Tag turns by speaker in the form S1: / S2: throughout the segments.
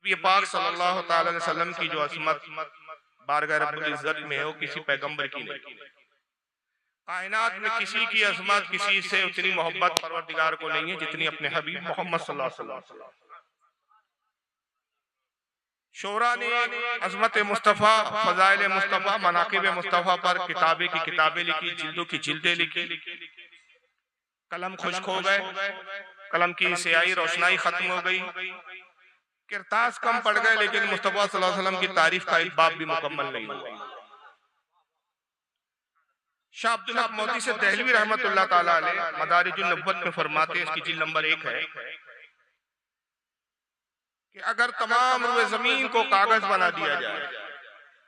S1: नबी पाक सल्लल्लाहु ताला अलैहि वसल्लम की जो असमत बारगाह रब्बुल इज्जत में है वो किसी पैगंबर की नहीं। कायनात में किसी की असमत किसी से उतनी मोहब्बत परवरदिगार को नहीं है जितनी अपने हबीब मोहम्मद सल्लल्लाहु अलैहि वसल्लम। शोरा ने अजमत मुस्तफ़ा, फजाइल मुस्तफ़ा, मनाकिब मुस्तफ़ा पर किताबें की किताबें लिखी, जिल्दों की जिल्दें लिखी। कलम खुश्क हो गए, कलम की स्याही रोशनाई खत्म हो गई, किरतास कम पड़ गए, लेकिन मुस्तफ़ा सल्लल्लाहु अलैहि वसल्लम की तारीफ का एक बाब भी मुकम्मल नहीं हुआ। शाह अब्दुल हक मोदी से दहलवी रहमतुल्लाह ताला अलैह मदारिजुन नबुव्वत में फरमाते हैं, इसकी जिल्द नंबर 1 है कि अगर तमाम रुए जमीन को कागज बना दिया जाए,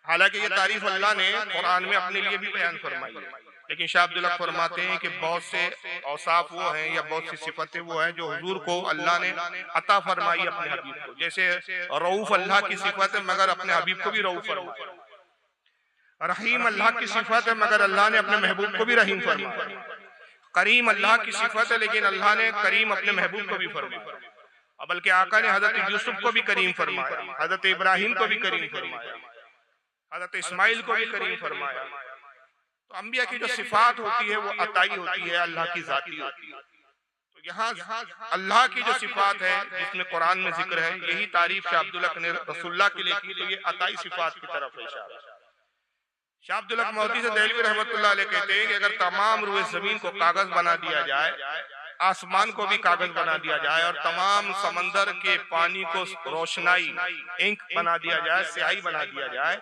S1: हालांकि ये तारीफ अल्लाह ने कुरान में अपने लिए भी बयान फरमाई है, लेकिन शाह अब्दुल हक फरमाते हैं कि बहुत से औसाफ वो हैं या बहुत सी सिफतें वो हैं जो हुजूर को अल्लाह ने अता फरमाई अपने हबीब को। जैसे रऊफ अल्लाह की सिफत है मगर अपने हबीब को भी रऊफ फरमाया, रहीम अल्लाह की सिफत है मगर अल्लाह ने अपने महबूब को भी रहीम फरमाया, करीम अल्लाह की सिफत है लेकिन अल्लाह ने करीम अपने महबूब को भी फरमाया। अब बल्कि आका ने हजरत यूसुफ को भी करीम फरमाया, हजरत इब्राहिम को भी करीम फरमाया, हजरत इस्माइल को भी करीम फरमाया। तो अंबिया की जो सिफात होती है वो अताई होती है, अल्लाह की जाती होती है। तो यहाँ अल्लाह की जो सिफात है जिसमें कुरान में जिक्र है, यही तारीफ शाह अब्दुल हक ने रसूलुल्लाह की लिखी, तो ये अताई सिफात की तरफ है इशारा। शाह अब्दुल हक मोदी से दहलवी रहमतुल्लाह अलैह कहते हैं कि अगर तमाम रुए जमीन को कागज बना दिया जाए, आसमान को भी कागज बना दिया जाए और तमाम समंदर के पानी को रोशनाई इंक बना दिया जाए, स्याही बना दिया जाए,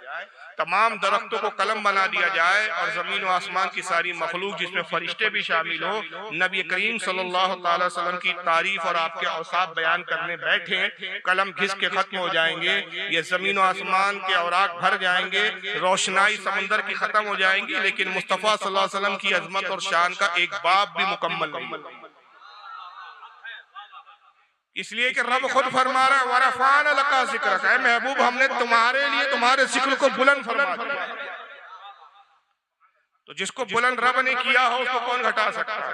S1: तमाम दरख्तों को कलम बना दिया जाए और जमीन व आसमान की सारी मखलूक जिसमें फरिश्ते भी शामिल हो नबी करीम सल्लल्लाहु अलैहि वसल्लम की तारीफ और आपके औसाफ बयान करने बैठे, कलम घिस के खत्म हो जाएंगे, ये जमीन व आसमान के औराक भर जाएंगे, रोशनाई समंदर की खत्म हो जाएंगी, लेकिन मुस्तफ़ा सल्लल्लाहु अलैहि वसल्लम की अजमत और शान का एक बाब भी मुकम्मल नहीं। इसलिए कि रब खुद फरमा रहा है वरफान लका जिक्र है, महबूब हमने तुम्हारे लिए तुम्हारे जिक्र को बुलंद फरमा दिया। तो जिसको बुलंद रब ने किया हो उसको कौन घटा सकता है।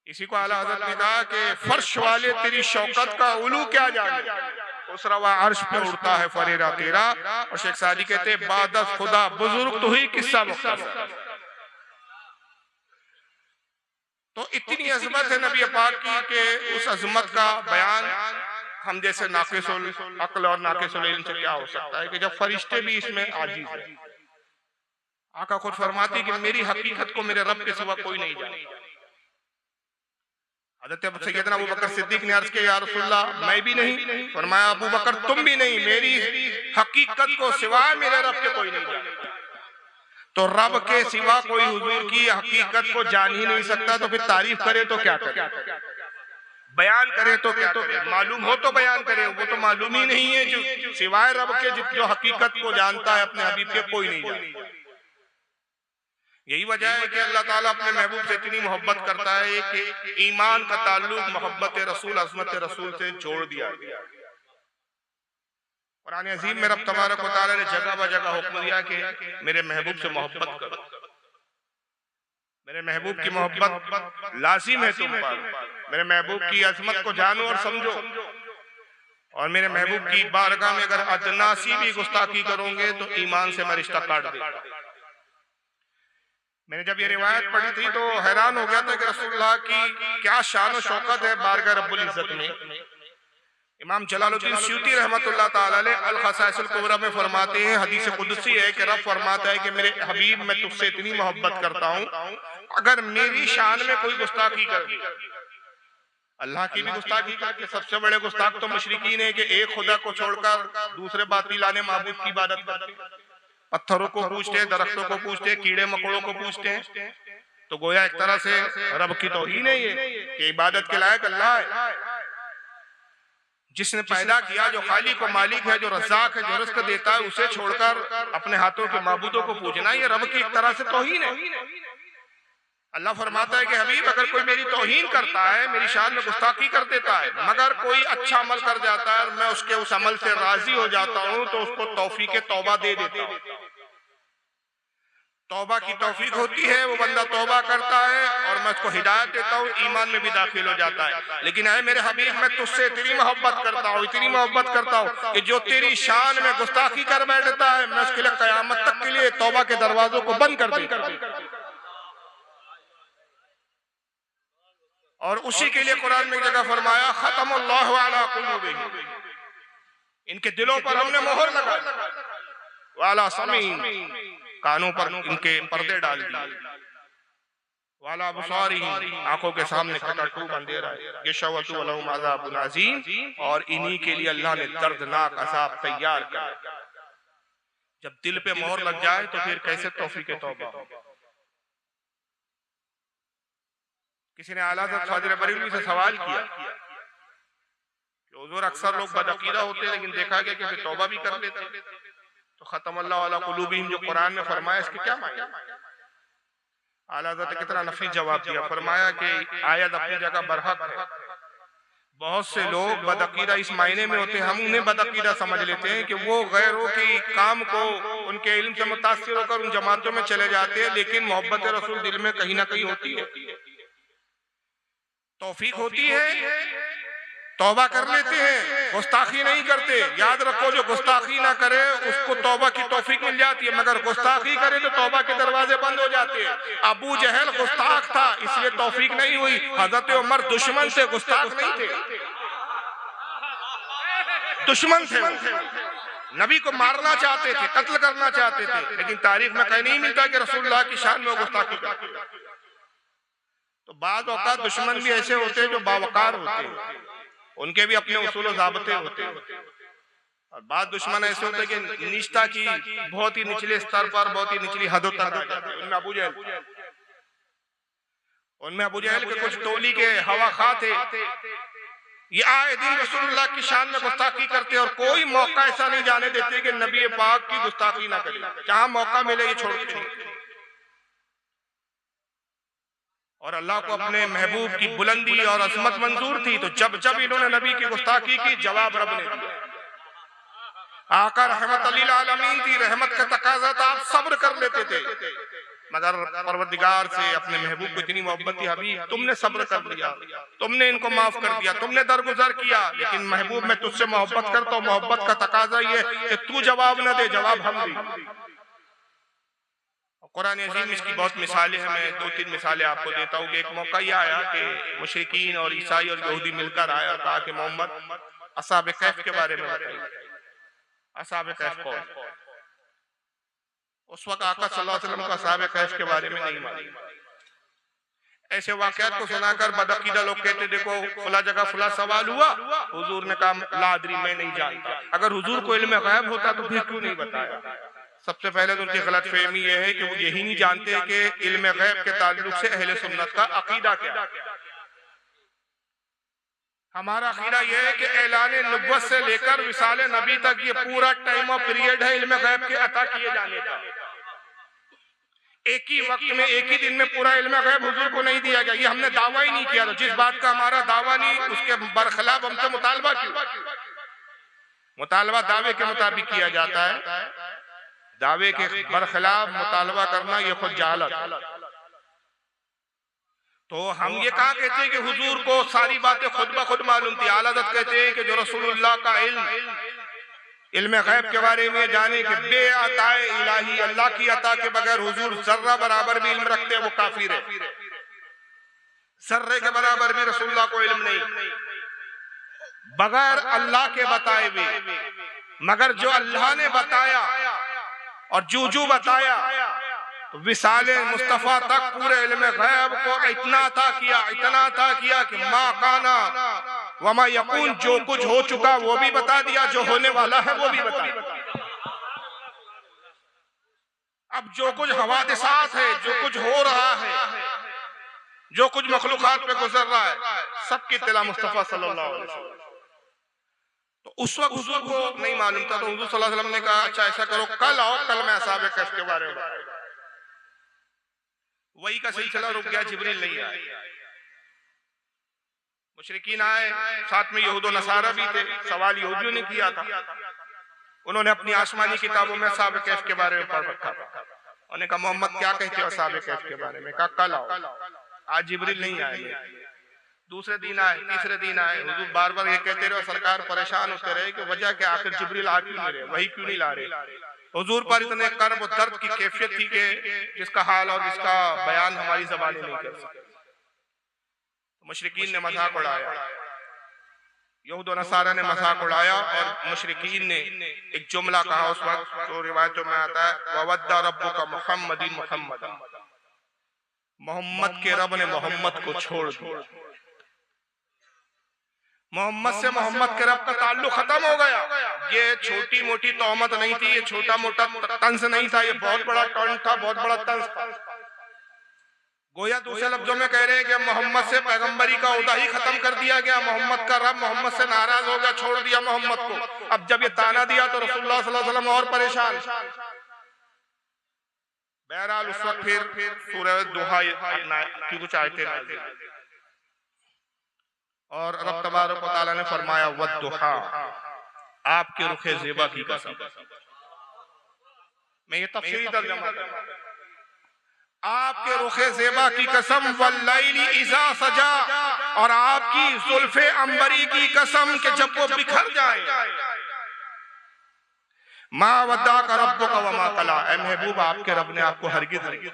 S1: इसी को आला हज़रत ने कहा कि फर्श वाले तेरी शौकत का उलू क्या जाने, उस रवा अर्श पे उड़ता है फरेरा तेरा। और शेख सादी कहते बादस खुदा बुजुर्ग तो ही किस्सा मुख्तसर। तो इतनी अजमत है नबी पाक की कि उस अजमत का बयान हम जैसे नाक़िसुल अक्ल और नाक़िसुल इल्म से क्या हो सकता है कि जब फरिश्ते भी इसमें आजीज है। आका खुद फरमाती कि मेरी हकीकत को मेरे रब के सिवा कोई नहीं जानता। हज़रत सैयदना अबू बकर सिद्दीक ने अर्ज किया या रसूलल्लाह मैं भी नहीं, फरमाया अबू बकर तुम भी नहीं, मेरी हकीकत को सिवाय मेरे रब के कोई नहीं जानता। तो रब के सिवा कोई हुजूर की हकीकत को जान ही नहीं सकता, तो फिर तारीफ करे तो क्या करे, बयान करे तो क्या करे, मालूम हो तो बयान करे, वो तो मालूम ही नहीं है। जो सिवाय रब के जो हकीकत को जानता है अपने हबीब के कोई नहीं जानता। यही वजह है कि अल्लाह ताला अपने महबूब से इतनी मोहब्बत करता है कि ईमान का ताल्लुक मोहब्बत रसूल अज़मत रसूल से जोड़ दिया गया। कुरान अज़ीम में रब तबारक व तआला ने जगह ब जगह हुक्म दिया कि मेरे महबूब से मोहब्बत करो, मेरे महबूब की मोहब्बत लाजिम है तुम पर, मेरे महबूब की अजमत को जानो और समझो, और मेरे महबूब की बारगाह में अगर अदना सी भी गुस्ताखी करोगे तो ईमान से मैं रिश्ता काट दूंगा। मैंने जब ये रिवायत पढ़ी थी तो हैरान हो गया था कि रसूलुल्लाह की क्या शान और शौकत है बारगाह रब्बुल इज्जत में। इमाम जलालुद्दीन स्यूती रहमतुल्लाह ताला अलैह अल खसाइसुल कुबरा में फरमाते हैं, हदीस कुदसी है कि रब फरमाता है कि मेरे हबीब मैं तुझसे इतनी मोहब्बत करता हूँ, अगर मेरी शान में कोई गुस्ताखी कर, अल्लाह की भी गुस्ताखी करके सबसे बड़े गुस्ताख तो मुशरिकीन है कि एक खुदा को छोड़कर दूसरे बातिलाने माबूद की इबादत करते, पत्थरों को पूजते, दरख्तों को पूजते, कीड़े मकोड़ों को पूजते हैं। तो गोया एक तरह से रब की तौहीन है ये कि इबादत के लायक अल्लाह है, जिसने पैदा किया, जो खालिक व मालिक है, जो रज़्ज़ाक है, जो रिज़्क़ देता है, उसे छोड़कर अपने हाथों के माबूदों को पूजना ये रब की एक तरह से तौहीन है। अल्लाह फरमाता है कि हबीब अगर कोई मेरी तौहीन करता है, मेरी शान में गुस्ताखी कर देता है, मगर कोई अच्छा अमल कर जाता है और मैं उसके उस अमल से राजी हो जाता हूं तो उसको तौफीक तौबा दे देता हूं। तौबा की तौफीक होती है, वो बंदा तौबा करता है और मैं उसको हिदायत देता हूँ, ईमान में भी दाखिल हो जाता है। लेकिन ऐ मेरे हबीब, मैं तुझसे इतनी मोहब्बत करता हूँ, इतनी मोहब्बत करता हूँ कि जो तेरी शान में गुस्ताखी कर बैठता है, मैं उसके लिए कयामत तक के लिए तौबा के दरवाजों को बंद कर देता हूं। और उसी के लिए कुरान में एक जगह फरमाया, खतमुल्लाहु अला कुलूबिहिम, इनके दिलों पर हमने मोहर लगा दी, वाला समीम, कानों पर इनके पर्दे डाल दिए, वाला अबसारिहिम, आंखों के सामने खटाटूब अंधेरा है, यशवतु वलहुम अज़ाबुन अज़ीम, और इन्हीं के लिए अल्लाह ने दर्दनाक अज़ाब तैयार किया। जब दिल पे मोहर लग जाए तो फिर कैसे तौफीक तौबा हो। किसी ने आला हज़रत ख्वाजा बरेलवी से सवाल किया कि हुजूर, अक्सर लोग बदअकीदा होते हैं लेकिन देखा गया कि तौबा भी कर लेते हैं, तो खतमल्लाहु अला कुलूबिहिम जो कुरान में फरमाया, इसके क्या मायने? आला हज़रत ने कितना नफीस जवाब दिया, फरमाया कि आयत अपनी जगह बरहक है। बहुत से लोग बदअकीदा इस मायने में होते हैं, हम उन्हें बदअकीदा समझ लेते हैं कि वो गैरों की काम को उनके इल्म से मुतासिर होकर उन जमातों में चले जाते हैं, लेकिन मोहब्बत रसूल दिल में कहीं ना कहीं होती है, तौफीक होती है, तौबा कर लेते हैं, गुस्ताखी नहीं करते। याद रखो, जो गुस्ताखी ना करे उसको तौबा की तौफीक मिल जाती है, मगर गुस्ताखी करे तो तौबा के दरवाजे बंद हो जाते हैं। अबू जहल गुस्ताख था, इसलिए तौफीक नहीं हुई। हजरत उमर दुश्मन से गुस्ताख नहीं थे, दुश्मन थे, नबी को मारना चाहते थे, कत्ल करना चाहते थे, लेकिन तारीख में कहीं नहीं मिलता कि रसूलुल्लाह की शान में गुस्ताखी करते। तो बाद औकात दुश्मन भी ऐसे होते हैं जो बावकार होते हैं, उनके भी अपने उसूल और ज़ाबते होते हैं, और बाद दुश्मन ऐसे होते हैं कि निष्ठा की बहुत ही निचले स्तर पर, बहुत ही निचली हदों तक आ जाते हैं। उनमें अबू जहल के कुछ टोली के हवा खा थे, ये आए दिन रसूलुल्लाह की शान में गुस्ताखी करते और कोई मौका ऐसा नहीं जाने देते कि नबी पाक की गुस्ताखी ना करें, जहां मौका मिले ये छोड़ते नहीं। और अल्लाह को अपने महबूब की बुलंदी और अजमत मंजूर थी, तो जब जब इन्होंने नबी की गुस्ताखी की, जवाब रब ने दिया। आका रहमत लिल आलमीन थी, रहमत का तकाजा था, आप सब्र कर लेते थे, मगर परवरदिगार से अपने महबूब को इतनी मोहब्बत थी, हबीब तुमने सब्र कर लिया, तुमने इनको माफ कर दिया, तुमने दरगुजर किया, लेकिन महबूब मैं तुझसे मोहब्बत करता हूँ, मोहब्बत का तकाजा ये कि तू जवाब न दे, जवाब हम दें। कुरान अजीम इसकी बहुत मिसालें हैं, मैं 2-3 मिसालें आपको देता हूँ। कि एक मौका यह आया कि मुशरिकीन और ईसाई और यहूदी मिलकर आया और कहा कि मोहम्मद असहाब कहफ के बारे में बताइए। असहाब कहफ कौन? उस वक्त आका सल्लल्लाहु अलैहि वसल्लम को असहाब कहफ के बारे में नहीं मालूम। ऐसे वाकयात को सुनाकर बदअकीदा लोग कहते, देखो फला जगह फला सवाल हुआ, हुजूर ने कहा ला अदरी, मैं नहीं जानता। अगर हुजूर को इल्म गैब होता तो फिर क्यों नहीं बताया? सबसे पहले तो उनकी गलत फहमी यह है कि वो यही नहीं जानते कि इल्म गैब के ताल्लुक से अहले सुन्नत का अकीदा क्या है। हमारा अकीदा यह है कि ऐलान नबुव्वत से लेकर विसाल नबी तक ये पूरा टाइम ऑफ पीरियड है इल्म गैब के अता किए जाने का। एक ही वक्त में, एक ही दिन में पूरा इल्म गैब हुजूर को नहीं दिया गया, ये हमने दावा ही नहीं किया। तो जिस बात का हमारा दावा नहीं, उसके बरखिलाफ हमसे मुतालबा क्यों? मुतालबा दावे के मुताबिक किया जाता है, दावे के बरखिलाफ मुतालबा करना यह खुद जहालत है। तो हम ये कहा कहते हैं कि हुजूर को सारी बातें खुद ब खुद मालूम थी। आला हज़रत कहते हैं कि जो रसूलुल्लाह का इल्म गैब के बारे में जाने के बे अताए इलाही, अल्लाह की अता के बगैर हुजूर जर्रा बराबर भी इल्म रखते हैं, वो काफिर है। जर्रे के बराबर भी रसूलुल्लाह को इल्म नहीं, बगैर अल्लाह के बताए भी। मगर जो अल्लाह ने बताया और जूजू बताया, तो विसाले मुस्तफा तक पूरे इल्म गैब को इतना अता किया कि मा काना वमा यकून, जो कुछ हो चुका वो भी बता दिया, जो होने वाला है वो भी बता दिया। अब जो कुछ हवादिसात है, जो कुछ हो रहा है, जो कुछ मखलूकात पे गुजर रहा है, सबकी इत्तला मुस्तफा सल्लल्लाहु अलैहि वसल्लम। तो उस वक्त हुजूर को नहीं मालूम था, तो हुजूर सल्लल्लाहु अलैहि वसल्लम ने कहा अच्छा ऐसा करो, कल आओ, कल मैं असहाब कहफ के बारे में बताऊंगा। वही का सिलसिला रुक गया, जिब्रील नहीं आए, मुशरिकीन आए, साथ में यहूद और नसारा भी थे। सवाल यहूदियों ने किया था, उन्होंने अपनी आसमानी किताबों में असहाब कहफ के बारे में पढ़ रखा था, उन्होंने कहा मोहम्मद क्या कहते हो असहाबे कहफ के बारे में? कहा कल आओ, आज जिब्रील नहीं आए। दूसरे दिन आए, तीसरे दिन आए, हुजूर बार बार ये कहते रहे, सरकार परेशान होते रहे कि वजह क्या, आखिर जिब्रील आ क्यों नहीं रहे, वही क्यों नहीं ला रहे। हुजूर पर इतने कर्ब दर्द की कैफियत थी कि जिसका हाल और जिसका बयान हमारी ज़बानें नहीं कर सकती। मुशरिकीन ने मजाक उड़ाया, यहूद और नसारा ने मजाक उड़ाया, और मुशरिकीन ने एक जुमला कहा उस वक्त जो रिवायतों में आता है, ववद्दा रब्बुका मुहम्मदिन मुहम्मदा, मोहम्मद के रब ने मोहम्मद को छोड़ दिया। मोहम्मद से मोहम्मद के रब का ताल्लुक खत्म हो गया। ये छोटी मोटी तोहमत नहीं थी, ये छोटा मोटा तंज नहीं था, ये बहुत बड़ा टर्न था, बहुत बड़ा तंज था। गोया दूसरे लफ्जों में कह रहे हैं कि मोहम्मद से पैगंबरी का ओहदा ही खत्म कर दिया गया, मोहम्मद का रब मोहम्मद से नाराज हो गया, छोड़ दिया मोहम्मद को। अब जब ये ताना दिया तो रसूलुल्लाह सल्लल्लाहु अलैहि वसल्लम और परेशान। बहरहाल उस वक्त फिर सूरह दुहा की कुछ आयतें नाज़िल हुई और रब तबारक व तआला ने फरमाया वद्दुहा, आपके रुखे ज़ेबा की कसम। मैं ये तफसीरी तर्जुमा करता हूं, आपके रुखे ज़ेबा की कसम, वल्लैली इज़ा सजा, और आपकी ज़ुल्फ़े अंबरी की कसम कि जब वो बिखर जाए। मा वद्दाका रब्बुका वमा कला, ऐ महबूब आपके रब ने आपको हरगिज़ नहीं,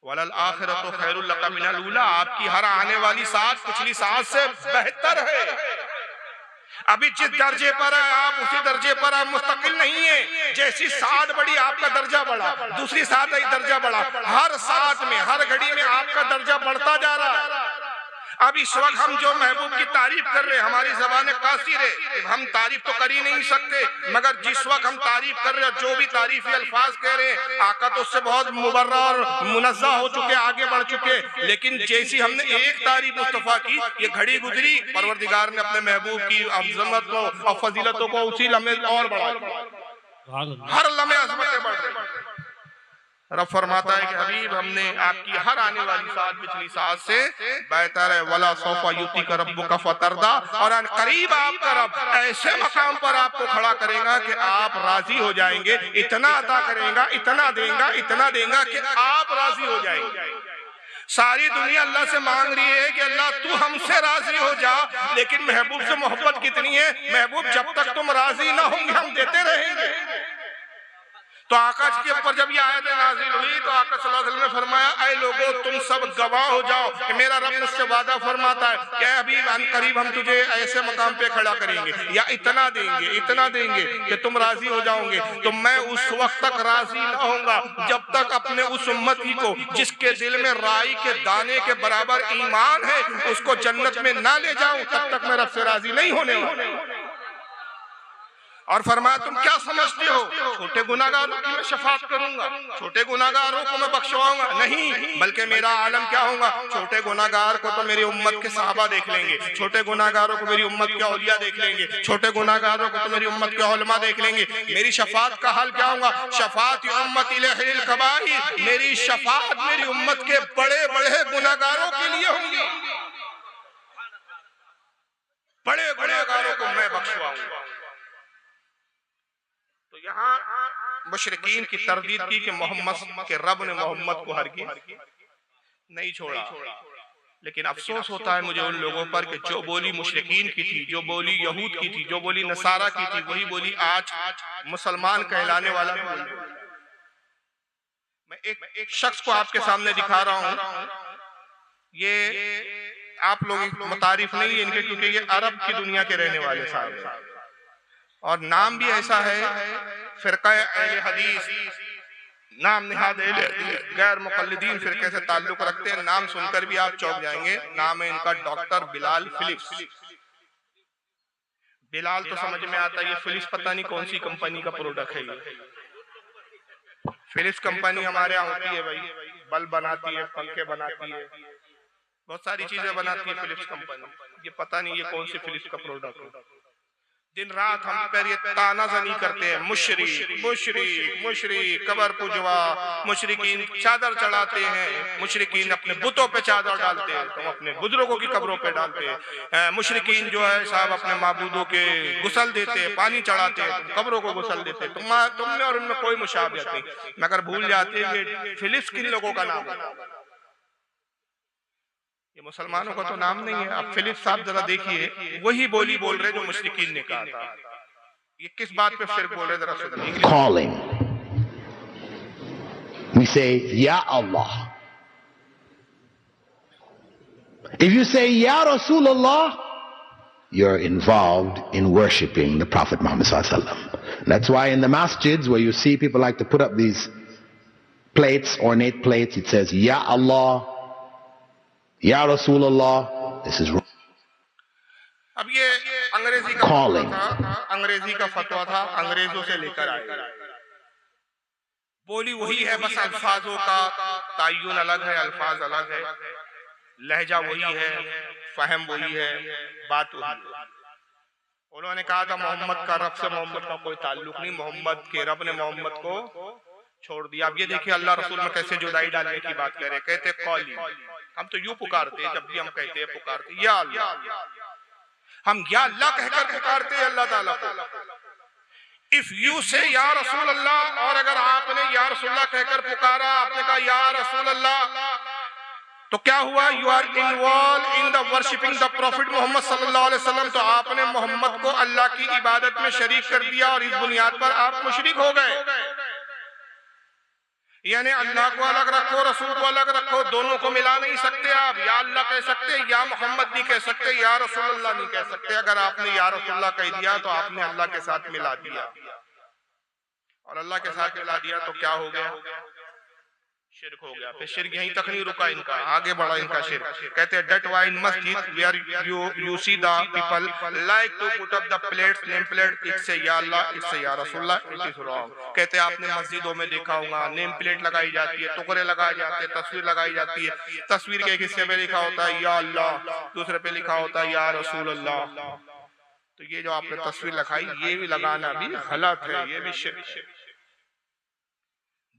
S1: वलल आखिरतु खैरुल लका मिनल ऊला, आपकी हर आने वाली सांस पिछली सांस से बेहतर है। अभी जिस दर्जे पर है आप उसी दर्जे पर आप मुस्तकिल नहीं है। जैसी साथ बढ़ी आपका दर्जा बढ़ा, दूसरी साथ ही दर्जा बढ़ा, हर साथ में हर घड़ी में आपका दर्जा बढ़ता जा रहा है। अब इस वक्त हम जो महबूब की तारीफ कर रहे हैं, हमारी ज़बान कासिर है, हम तारीफ तो कर ही नहीं सकते, मगर जिस वक्त हम तारीफ कर रहे हैं, जो भी तारीफी अल्फाज कह रहे हैं, आका तो उससे बहुत मुबर्रा और मुनज़्ज़ा हो चुके, आगे बढ़ चुके। लेकिन जैसी हमने एक तारीफ मुस्तफ़ा की, ये घड़ी गुजरी, परवरदिगार ने अपने महबूब की अज़मत को और फजीलतों को उसी लम्हे और बढ़ा, हर लम्हे अज़मतें बढ़ रही। रब फरमाता है कि हबीब हमने आपकी हर आने वाली साथ पिछली साथ से बेहतर है। वला सौफा युतीका रब्बुका फतरदा, और करीब आपका रब ऐसे मकाम पर आपको खड़ा करेगा कि आप राजी हो जाएंगे, इतना अता करेगा, इतना देगा, इतना देगा कि आप राजी हो जाएंगे। सारी दुनिया अल्लाह से मांग रही है कि अल्लाह तू हमसे राजी हो जा, लेकिन महबूब से मोहब्बत कितनी है, महबूब जब तक तुम राजी ना होंगे हम देते रहेंगे। तो आका के ऊपर जब ये आयत नाज़िल हुई तो आका सल्लल्लाहु अलैहि वसल्लम ने फरमाया, ऐ लोगों तुम सब गवाह हो जाओ कि मेरा रब मुझसे वादा फरमाता है कि अभी अनकरीब हम तुझे ऐसे मकाम पे खड़ा करेंगे या इतना देंगे कि तुम राजी हो जाओगे। तो मैं उस वक्त तक राजी ना होऊंगा जब तक अपने उस उम्मती को जिसके दिल में राई के दाने के बराबर ईमान है उसको जन्नत में ना ले जाऊं, तब तक मैं रब से राजी नहीं होने वाला। और फरमाया तुम क्या समझते हो, छोटे गुनाहगारों की मैं शफाअत करूंगा, छोटे गुनाहगारों को मैं बख्शवाऊंगा? नहीं, बल्कि मेरा आलम क्या होगा, छोटे गुनाहगार को तो मेरी उम्मत के सहाबा देख लेंगे, छोटे गुनाहगारों को मेरी उम्मत के औलिया देख लेंगे, छोटे गुनाहगारों को तो मेरी उम्मत के उलमा देख लेंगे। मेरी शफाअत का हाल क्या होगा, शफाअत उम्मती लिल कबाइर, मेरी शफाअत मेरी उम्मत के बड़े बड़े गुनाहगारों के लिए होंगी, बड़े गुनाहगारों को मैं बख्शवाऊंगा। तो यहाँ मुशरिकीन की तरदीद की कि मोहम्मद के रब ने मोहम्मद को हरगिज़ नहीं छोड़ा। लेकिन अफसोस होता है मुझे उन लोगों पर कि जो बोली मुशरिकीन की थी, जो बोली यहूद की थी, जो बोली नसारा की थी, वही बोली आज मुसलमान कहलाने वाला बोल। मैं एक शख्स को आपके सामने दिखा रहा हूँ, ये आप लोग मुतारिफ नहीं है इनके, क्योंकि ये अरब की दुनिया के रहने वाले साहब और नाम भी ऐसा है फिरका अहले हदीस, नाम निहाद गैर मुक़ल्लिदीन फिरके से ताल्लुक रखते हैं। नाम सुनकर भी आप चौंक जाएंगे। नाम है इनका डॉक्टर बिलाल फिलिप्स। बिलाल तो समझ में आता है, ये फिलिप्स पता नहीं कौन सी कंपनी का प्रोडक्ट है। ये फिलिप्स कंपनी हमारे यहाँ होती है भाई, बल्ब बनाती है, पंखे बनाती है, बहुत सारी चीजें बनाती है फिलिप्स कंपनी। ये पता नहीं ये कौन सी फिलिप्स का प्रोडक्ट है। दिन रात हम पर ये तानाज़नी करते हैं, मुशरिक मुशरिक मुशरिक, कबर पुजवा, मुशरिकीन चादर चढ़ाते हैं, मुशरिकीन अपने बुतों पे चादर डालते हैं, तुम अपने बुजुर्गों की कब्रों पे डालते हैं, मुशरिकीन जो है साहब अपने माबूदों के गुसल देते हैं, पानी चढ़ाते हैं, तुम कब्रों को गुसल देते हैं, तुम में और उनमें कोई मुशाबिहत नहीं, मगर भूल जाते हैं ये फिलिस्तीन लोगों का नाम है, ये मुसलमानों का तो नाम नहीं है। अब फिलिप साहब जरा देखिए, वही बोली बोल रहे जो मुशरिकीन ने कहा था। ये किस बात पे शिर्क बोल रहे, जरा सुनिए।
S2: Calling. We say, Ya Allah. If you say, Ya Rasulullah, you're involved in worshipping the Prophet Muhammad Sallallahu Alaihi Wasallam. That's why in the masjids where you see people like to put up these plates, ornate plates, it says, Ya Allah, Ya Rasulullah. This is wrong.
S1: अब ये अंग्रेजी का फतवा था, अंग्रेजी का फतवा था, अंग्रेजों से लेकर आए, बोली वही है, बस अल्फाजों का तायुन अलग है, अल्फाज अलग है, लहजा वही है, फहम वही है, बात वही है। उन्होंने कहा था मोहम्मद का रब से मोहम्मद का कोई ताल्लुक नहीं, मोहम्मद के रब ने मोहम्मद को छोड़ दिया। अब ये देखिए अल्लाह रसूल में कैसे जुदाई डालने की बात कर रहे, कहते कौली, हम तो यूं पुकारते हैं, जब भी हम कहते हैं पुकारते या अल्लाह, हम या अल्लाह कहकर पुकारते हैं अल्लाह ताला को। इफ यू से या रसूल अल्लाह, और अगर आपने या रसूल अल्लाह कहकर पुकारा, आपने कहा या रसूल अल्लाह, तो क्या हुआ? You are involve in the worshipping the prophet Mohammad सल्लल्लाहु अलैहि वसल्लम। तो आपने मोहम्मद को अल्लाह की इबादत में शरीक कर दिया और इस बुनियाद पर आप मुशरिक हो गए। यानी अल्लाह को अलग रखो, रसूल को अलग रखो, दोनों को मिला नहीं सकते आप। या अल्लाह कह सकते, या मोहम्मद नहीं कह सकते, या रसूल अल्लाह नहीं कह सकते। अगर आपने या रसूल अल्लाह कह दिया तो आपने अल्लाह के साथ मिला दिया, और अल्लाह के साथ मिला दिया तो क्या हो गया? शिर्क हो गया। फिर शिर्क यहीं तक नहीं रुका इनका, आगे बढ़ा इनका शिर्क। कहते हैं दैट वाई इन मस्जिद where you see the people like to put up the plates, name plate, it say या अल्लाह, इट से या रसूलुल्लाह, इट इज रॉन्ग। कहते हैं आपने मस्जिदों में देखा होगा नेम प्लेट लगाई जाती है, टुकड़े लगाए जाते हैं, तस्वीर लगाई जाती है, तस्वीर के एक हिस्से में लिखा होता है या अल्लाह, दूसरे पे लिखा होता है या रसूलुल्लाह। तो ये जो आपने तस्वीर लगाई, ये भी लगाना भी गलत है, ये भी शिर्क है।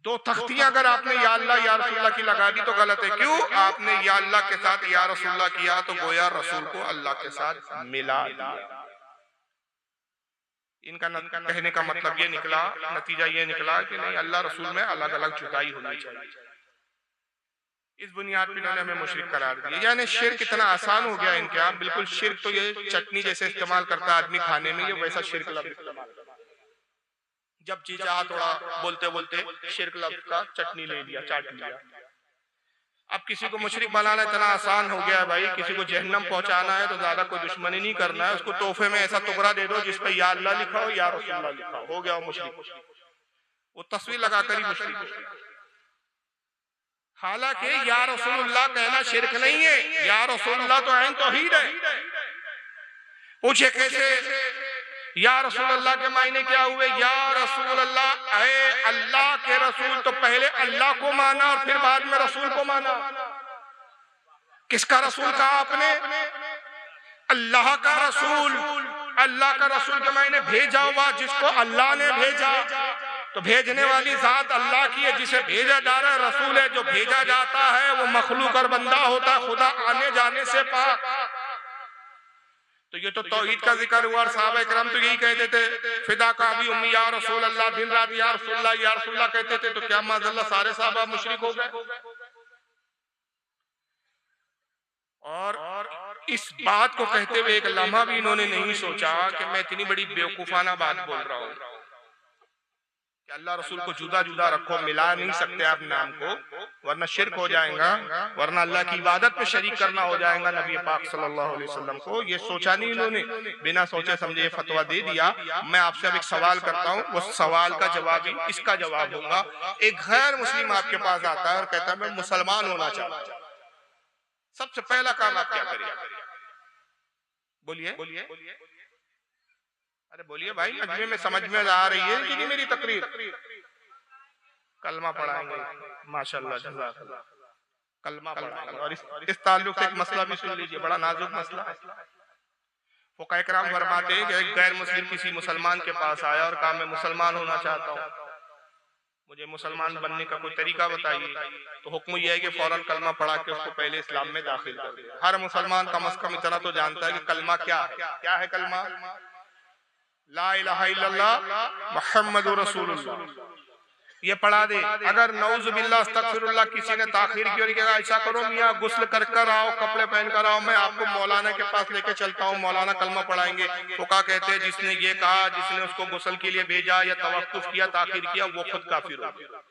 S1: दो तख्तियां अगर आपने या अल्लाह या रसूलुल्लाह की लगा दी तो गलत है। क्यों? आपने या अल्लाह के साथ या रसूलुल्लाह किया तो गोया रसूल को अल्लाह के साथ मिला दिया। इनका कहने का मतलब ये निकला, नतीजा ये निकला कि नहीं, अल्लाह रसूल में अलग अलग जुदाई होनी चाहिए। इस बुनियाद पर इन्होंने हमें मुशरिक करार दिया। यानी शिर्क कितना आसान हो गया इनके यहाँ। बिल्कुल शिर्क तो ये चटनी जैसे इस्तेमाल करता है आदमी खाने में, ये वैसा शिर्क लफ्ज़ इस्तेमाल करता है। जब जी चाहा थोड़ा बोलते बोलते शिर्क लफ्ज़ का चटनी ले लिया, चाट लिया। अब किसी को मुशरिक बनाना इतना आसान हो गया है भाई, किसी को जहन्नम पहुंचाना है तो ज्यादा कोई दुश्मनी नहीं करना है, उसको तोहफे में ऐसा टुकड़ा दे दो जिसपे या अल्लाह लिखा हो या रसूलुल्लाह लिखा हो गया वो मुशरिक। वो तस्वीर लगाकर ही मुशरिक। हालांकि या रसूलुल्लाह कहना शिर्क नहीं है, या रसूलुल्लाह तो ऐन तौहीद है। पूछे कैसे? या रसूल अल्लाह के मायने क्या हुए? या रसूल अल्लाह, ऐ अल्लाह के रसूल, तो पहले अल्लाह को माना और फिर बाद में रसूल को माना। किसका रसूल कहा आपने? अल्लाह का रसूल। अल्लाह का रसूल के मायने भेजा हुआ, जिसको अल्लाह ने भेजा। तो भेजने वाली जात अल्लाह की है, जिसे भेजा जा रहा है रसूल है। जो भेजा जाता है वो मखलूक और बंदा होता है, खुदा आने जाने से पाक। तो ये तो तौहीद का जिक्र हुआ और साहबा इकराम तो यही कहते थे, फिदा का भी उम्मी या रसूल अल्लाह, दिन रात या रसूलुल्लाह या रसूलुल्लाह कहते थे। तो क्या माज़अल्लाह सारे साहबा मुशरिक हो गए? और इस बात को कहते हुए एक लम्हा भी इन्होंने नहीं सोचा कि मैं इतनी बड़ी बेवकूफाना बात बोल रहा हूँ कि अल्लाह रसूल को जुदा जुदा रखो, मिला नहीं सकते आप नाम को, वरना शिर्क हो जाएगा, वरना अल्लाह की इबादत में शरीक करना हो जाएगा नबी पाक सल्लल्लाहु अलैहि वसल्लम को। ये सोचा नहीं इन्होंने, बिना सोचे समझे ये फतवा दे दिया। मैं आपसे अब एक सवाल करता हूँ, वो सवाल का जवाब ही इसका जवाब दूंगा। एक गैर मुस्लिम आपके पास आता है और कहता है मैं मुसलमान होना चाहता हूँ, सबसे पहला काम आप क्या करिए? बोलिए अरे बोलिए भाई, मजमे में समझ में आ रही है कि नहीं मेरी तकरीर? कलमा पढ़ाएंगे माशाल्लाह, जज़ाकल्लाह, कलमा पढ़ाएंगे। और इस ताल्लुक से एक मसला भी सुन लीजिए, बड़ा नाजुक मसला है। फुक़हा किराम फरमाते हैं कि एक गैर मुस्लिम किसी मुसलमान के पास आया और कहा मैं मुसलमान होना चाहता हूँ, मुझे मुसलमान बनने का कोई तरीका बताइए। तो हुक्म यह है कि फौरन कलमा पढ़ा के उसको पहले इस्लाम में दाखिल कर दे। हर मुसलमान कम से कम इतना तो जानता है कि कलमा क्या है। क्या है कलमा? ला इलाहा इल्लल्लाह मुहम्मदुर रसूलुल्लाह, ये पढ़ा दे। अगर नऊज़ बिल्लाह अस्तगफिरुल्लाह किसी ने ताखीर की और कहा ऐसा करो मियां गुस्ल कर आओ, कपड़े पहन कर आओ, मैं आपको मौलाना के पास लेके चलता हूँ, मौलाना कलमा पढ़ाएंगे। फुक़हा कहते हैं जिसने ये कहा, जिसने उसको गुस्ल के लिए भेजा या तवक्कुफ किया, ताखीर किया, वो खुद काफिर हो गया,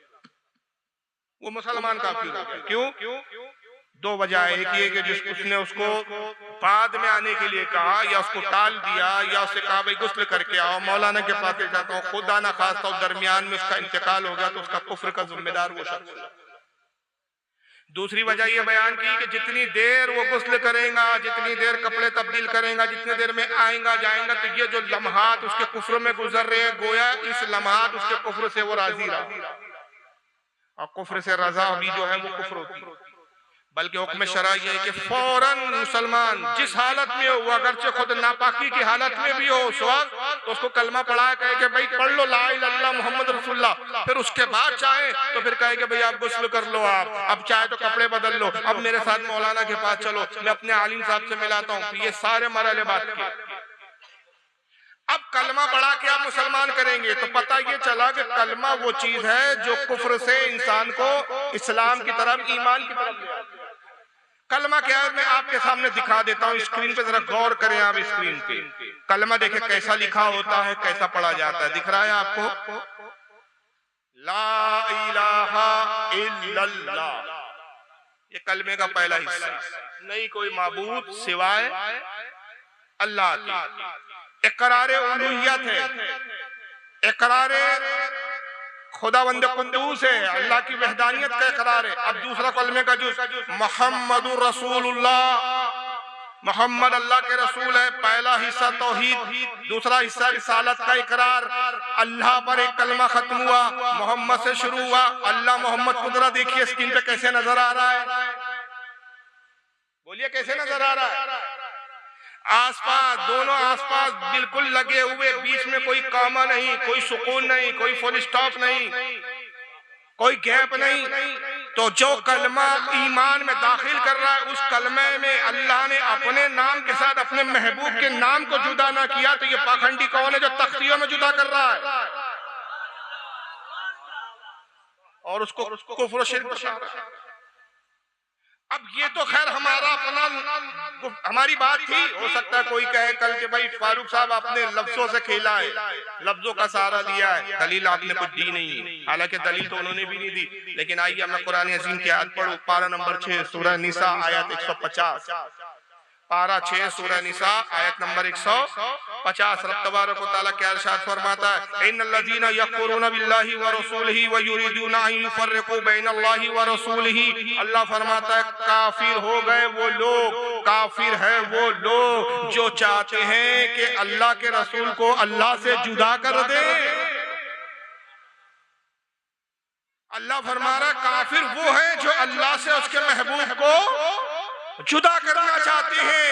S1: वो मुसलमान काफिर हो गया। क्यों? दो वजह है। एक ये कि उसने उसको बाद में आने के लिए कहा या उसको टाल दिया या उससे कहा भाई गुस्ल करके आओ, मौलाना के पास ले जाता हूँ, खुदा ना खास्ता दरमियान में उसका इंतकाल हो गया तो उसका कुफ्र का जिम्मेदार वो शख्स। दूसरी वजह ये बयान की कि जितनी देर वो गुस्ल करेगा, जितनी देर कपड़े तब्दील करेगा, जितनी देर में आएगा जाएगा, तो ये जो लम्हात उसके कुफ्र में गुजर रहे हैं, गोया इस लम्हात उसके कुफ्र से वो राजी रहा। और कुफ्र से रजा भी जो है वो कुफ्र होती है। बल्कि हुक्म शरअ ये है कि फौरन मुसलमान जिस हालत में हो, अगरचे खुद नापाकी की हालत में भी हो, उस वक्त तो उसको कलमा पढ़ा कहे कि भाई पढ़ लो ला इलाहा इल्लल्लाह मुहम्मद रसूलुल्लाह। फिर उसके बाद चाहे तो फिर कहे कि भाई आप गुस्ल कर लो, आप अब चाहे तो कपड़े बदल लो, अब मेरे साथ मौलाना के पास चलो, मैं अपने आलिम साहब से मिलाता हूँ। तो ये सारे मरहले बात के। अब कलमा पढ़ा के आप मुसलमान करेंगे तो पता ये चला कि कलमा वो चीज है जो कुफ्र से इंसान को इस्लाम की तरफ, ईमान की तरफ ले आती है। कलमा क्या है मैं आपके सामने दिखा देता हूँ, स्क्रीन पे जरा गौर करें आप स्क्रीन पे। कलमा देखे कैसा लिखा होता है, कैसा पढ़ा जाता है, दिख रहा है आपको? ला इलाहा इल्लल्लाह, ये कलमे का पहला हिस्सा। नहीं कोई माबूद सिवाय अल्लाह की, इकरारे उलूहियत है, इकरारे खुदावंद कुद्दूस है, अल्लाह की वहदानियत का इकरार है। अब दूसरा कलमे का जुज़ मुहम्मदुर रसूलुल्लाह, मोहम्मद अल्लाह के रसूल है। पहला हिस्सा तौहीद, दूसरा हिस्सा रिसालत का इकरार। अल्लाह पर एक कलमा खत्म हुआ, मोहम्मद से शुरू हुआ। अल्लाह मोहम्मद को जरा देखिए स्क्रीन पे कैसे नजर आ रहा है, बोलिए कैसे नजर आ रहा है? आसपास, दोनों आसपास बिल्कुल लगे हुए, बीच में कोई कॉमा नहीं, कोई सुकून नहीं, कोई फुल स्टॉप नहीं, कोई गैप नहीं। तो जो कलमा ईमान में दाखिल कर रहा है, उस कलमे में अल्लाह ने अपने नाम के साथ अपने महबूब के नाम को जुदा ना किया, तो ये पाखंडी कौन है जो तख्तियों में जुदा कर रहा है और उसको कुफ्र शिर्क बता रहा है? अब ये तो खैर हमारा अपना, हमारी बात थी। हो सकता है कोई कहे कल के भाई फारूक साहब आपने लफ्जों से खेला है, लफ्जों का सहारा लिया है, दलील आपने कुछ दी नहीं है। हालांकि दलील तो उन्होंने भी नहीं दी। लेकिन आइए मैं कुरान अज़ीम की आयत पढ़ूं, पारा नंबर 6 सूरह निसा आयत 150, पारा 6 सूरह निसा आयत नंबर 150। रब तबारक व तआला क्या इरशाद फरमाता है, इन्नल्लज़ीना यकफुरूना बिल्लाहि व रसूलिही व युरीदूना अन युफर्रिकू बैनल्लाहि व रसूलिही। अल्लाह फरमाता है काफिर हो गए वो लोग, काफिर है वो लोग जो चाहते हैं कि अल्लाह के रसूल को अल्लाह से जुदा कर दे। अल्लाह फरमा रहा काफिर वो है जो अल्लाह से उसके महबूब को जुदा करना चाहते हैं।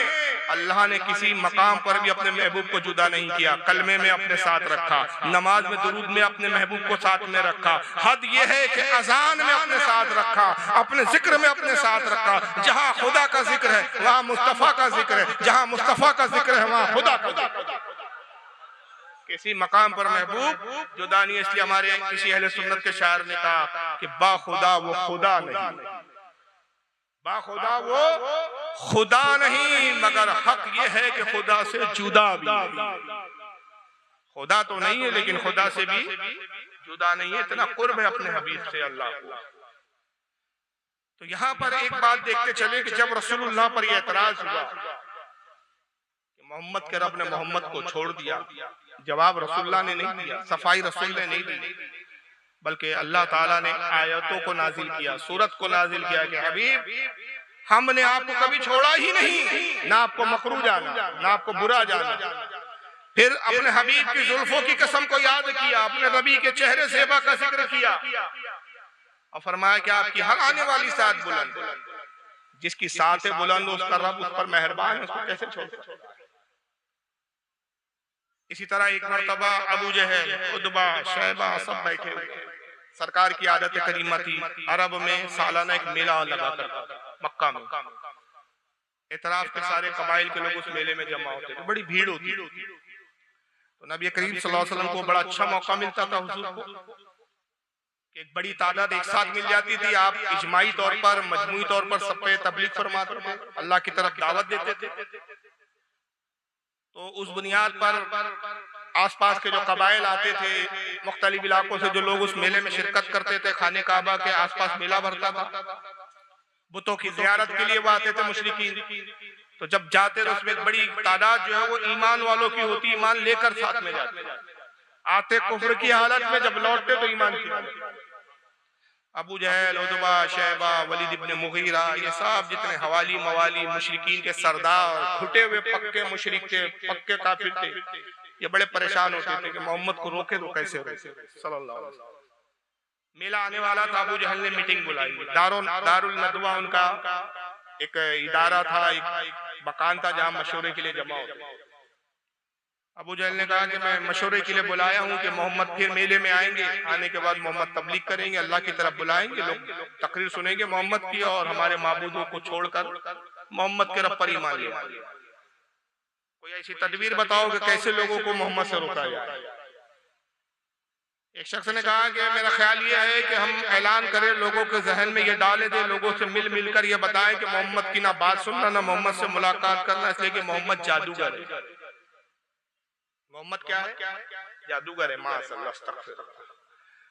S1: अल्लाह ने किसी मकाम पर भी अपने महबूब को जुदा नहीं किया। कलमे में अपने साथ रखा, नमाज में दुरूद में अपने महबूब को साथ में रखा। हद यह है कि अजान में अपने साथ रखा, अपने जिक्र में अपने साथ रखा। जहां खुदा का जिक्र है वहां मुस्तफा का जिक्र है, जहां मुस्तफा का जिक्र है वहां खुदा का जिक्र। किसी मकाम पर महबूब जुदा नहीं। इसलिए हमारे किसी अहले सुन्नत के शायर ने कहा कि बाखुदा वो खुदा नहीं, बाखुदा वो खुदा नहीं, मगर हक ये है कि खुदा से जुदा भी नहीं। खुदा तो नहीं है लेकिन खुदा से भी जुदा नहीं है। इतना कुर्ब है अपने हबीब से अल्लाह को। तो यहाँ पर एक बात देखते चले कि जब रसूलुल्लाह पर यह एतराज हुआ कि मोहम्मद के रब ने मोहम्मद को छोड़ दिया, जवाब रसूलुल्लाह ने नहीं दिया, सफाई रसूल ने नहीं दी, बल्कि अल्लाह ताला ने आयतों को नाजिल किया, सूरत को नाजिल किया कि हबीब हमने आपको कभी छोड़ा ही नहीं, ना आपको मकरू जाना, ना आपको बुरा जाना। फिर अपने हबीब की जुल्फों की कसम को याद किया, अपने नबी के चेहरे सेबा का जिक्र किया और फरमाया कि आपकी हर आने वाली साथ बुलंद, जिसकी साथ बुलंद उसका रब उस पर मेहरबान है, उसको कैसे छोड़ सकता है। इसी तरह एक मर्तबा अबू जहल, उतबा, शैबा सब बैठे हुए। सरकार की आदत करीमा थी, अरब में सालाना एक मेला लगा करता था मक्का में। इतराफ के सारे कबाइल के लोग उस मेले में जमा होते थे, बड़ी भीड़ होती। तो नबी करीम सल्लल्लाहु अलैहि वसल्लम को बड़ा अच्छा मौका मिलता था हुजूर को, एक बड़ी तादाद एक साथ मिल जाती थी। आप इजमाई तौर पर, मजमूई तौर पर सब पे तबलीग फरमाते थे, अल्लाह की तरफ दावत देते थे। तो उस बुनियाद पर आसपास के जो कबाइल आते थे मुख्तलिफ इलाकों से, जो लोग उस मेले में शिरकत करते थे, खाने काबा के आसपास मेला भरता था, बुतों की ज़ियारत के लिए वो आते थे मुशरिकीन। तो जब जाते तो उसमें एक बड़ी तादाद जो है वो ईमान वालों की होती, ईमान लेकर साथ में जाते। आते कुफ्र की हालत में, जब लौटते तो ईमान की हालत। अबू जहल, उतबा, शैबा, वलीद इब्न मुगीरा, ये सब जितने हवाली मवाली मुशरिकीन के सरदार, घुटे हुए पक्के मुशरिक थे, पक्के काफिर थे, ये बड़े परेशान होते थे कि मोहम्मद को रोके तो कैसे रोके सल्लल्लाहु अलैहि वसल्लम। मेला आने वाला था, अबू जहल ने मीटिंग बुलाई। दारुल नदवा उनका एक इदारा था, एक मकान था जहां मशवरे के लिए जमा होते। अबू जहल ने कहा कि मैं मशवरे के लिए बुलाया हूं कि मोहम्मद फिर मेले में आएंगे, आने के बाद मोहम्मद तबलीग करेंगे, अल्लाह की तरफ बुलाएंगे, लोग तकरीर सुनेंगे मोहम्मद की और हमारे माबूदों को छोड़कर मोहम्मद के रब पर ईमान ले आएंगे। कोई ऐसी तदबीर बताओ कि कैसे लोगों को मोहम्मद से रोका जाए। एक शख्स ने कहा कि मेरा ख्याल ये है कि हम ऐलान करें, लोगों के जहन में ये डाले दे, लोगों से मिल मिलकर ये बताएं कि मोहम्मद की ना बात सुनना, ना मोहम्मद से मुलाकात करना, इसलिए कि मोहम्मद जादूगर है। मोहम्मद क्या है? जादूगर है।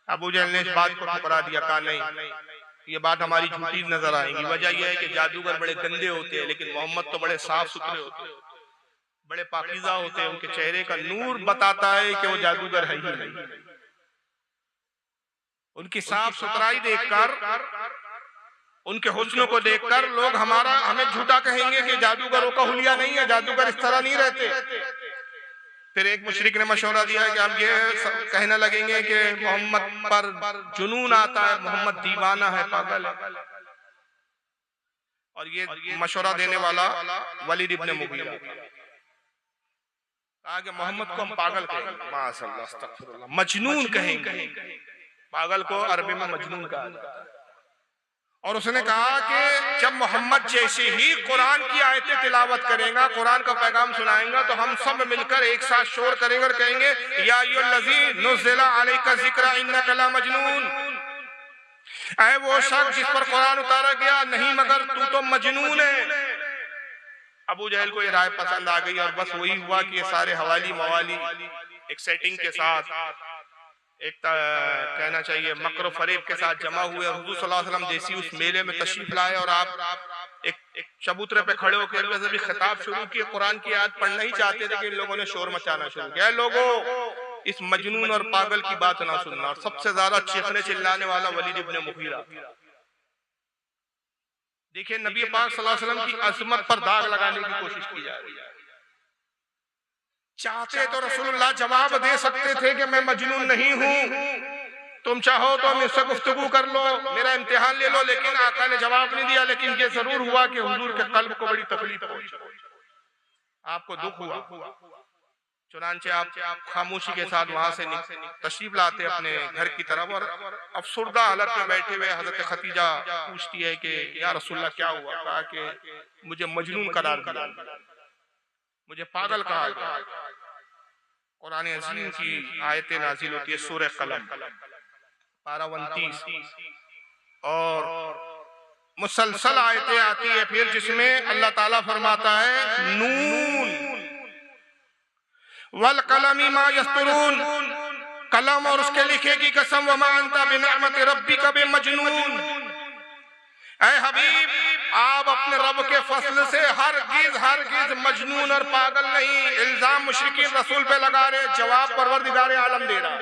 S1: अबू जहल ने इस बात को ठुकरा दिया, कहा नहीं, ये बात हमारी झूठी नजर आएगी। वजह यह है कि जादूगर बड़े गंदे होते हैं, लेकिन मोहम्मद तो बड़े साफ सुथरे होते हैं, बड़े पाकीज़ा होते हैं। उनके चेहरे का नूर बताता है कि वो जादूगर है ही नहीं। उनकी साफ सुथराई देखकर, उनके हुस्न को देखकर लोग हमें झूठा कहेंगे कि जादूगरों का हुलिया नहीं है, जादूगर इस तरह नहीं रहते। फिर एक मुशरिक ने मशवरा दिया कि हम ये कहने लगेंगे कि मोहम्मद पर जुनून आता है, मोहम्मद दीवाना है, पागल है। और ये मशवरा देने वाला वलीद इब्न मुगीरा कहा कि मोहम्मद को हम पागल कहेंगे, माशअल्लाह, अस्तगफिरुल्लाह, मजनून कहेंगे। पागल को अरबी में मजनून कहा जाता है। और उसने कहा कि जब मोहम्मद जैसे ही कुरान की आयतें तिलावत करेगा, कुरान का पैगाम सुनाएगा, तो हम सब मिलकर एक साथ शोर करेंगे और कहेंगे या अय्युहल्लज़ी नुज़्ज़िला अलैका ज़िक्रा इन्नका लमजनून, ऐ वो शख्स जिस पर कुरान उतारा गया, नहीं मगर तू तो मजनून है। अबू जहल को ये राय पसंद आ गई और बस वही हुआ कि ये सारे हवाली मवाली एक सेटिंग के साथ, एक कहना चाहिए मकर फरेब के साथ जमा हुए। हुजूर सल्लल्लाहु अलैहि वसल्लम जैसी उस मेले में तशरीफ लाए और आप एक चबूतरे पे खड़े होकर वैसे भी खिताब शुरू किए, कुरान की आयत पढ़ना ही चाहते थे कि इन लोगों ने शोर मचाना शुरू किया। लोगों, इस मजनून और पागल की बात ना सुनना। और सबसे ज्यादा चीखने चिल्लाने वाला वलीद इब्न मुगीरा। देखिए, नबी पाक सल्लल्लाहु अलैहि वसल्लम की अजमत पर दाग लगाने की कोशिश की जा रही है। चाहते तो रसूलुल्लाह जवाब दे सकते थे कि मैं मजनून नहीं हूं, तुम चाहो तो मुझसे गुफ्तगू कर लो, मेरा इम्तिहान ले लो, लेकिन आका ने जवाब नहीं दिया। लेकिन ये जरूर हुआ कि हुजूर के कल्ब को बड़ी तकलीफ पहुंची, आपको दुख हुआ। चुनांचे आप खामोशी के साथ वहां से तशरीफ लाते अपने घर की तरफ, और अफसुर्दा हालत में बैठे हुए हजरत खतीजा पूछती है कि या रसूलल्लाह क्या हुआ? कहा कि मुझे मजनून करार दिया, मुझे पागल कहा गया। कुरान अज़ीम की आयतें नाज़िल होती है, सूरह कलम पारा 29, और मुसलसल आयतें आती है फिर जिसमें अल्लाह ताला फरमाता है नून वल कलमी मा यस्तरून, कलम और उसके लिखे की कसम, वमा अंता बिनिअमति रब्बिका बिमजनून। ऐ हबीब, आप अपने रब के फजल से हरगिज मजनून और पागल नहीं। इल्जाम मुशरिकीन रसूल पे लगा रहे, जवाब परवरदिगार आलम दे रहा।